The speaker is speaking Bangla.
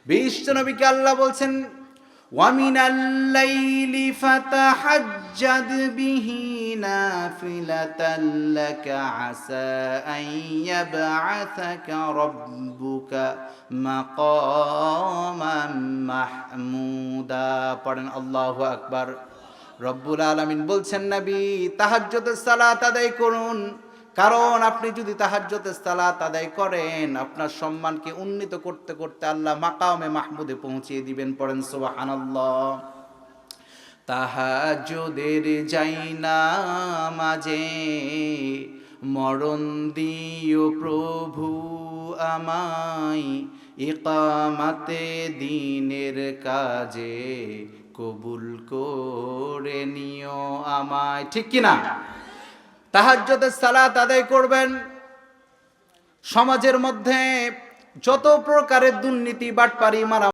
বিশ্ব নবীকে আল্লাহ বলছেন ওয়ামিনাল লাইলি ফাতাহাজ্জাদ বিহি নাফিলাতাল লাকা আসা আন ইয়াবআসাকা রাব্বুকা মাকামান মাহমুদা। পড়েন আল্লাহু আকবার। রব্বুল আলামিন বলছেন নবী তাহাজ্জুদের সালাত আদায় করুন, কারণ আপনি যদি তাহাজ্জুদের সালাত আদায় করেন আপনার সম্মানকে উন্নীত করতে করতে আল্লাহ মাকামে মাহমুদে পৌঁছিয়ে দিবেন। পড়েন সুবহানাল্লাহ। তাহাজ্জুদের যাইনা মাঝে মরণ দিও প্রভু আমায়, ইকামাতে দ্বীনের কাজে কবুল করে নিও আমায়। ঠিক কিনা? তাহাজ্জুদের সালাত আদায় করবেন। সমাজের মধ্যে যত প্রকারের দুর্নীতি বাটপারি মারা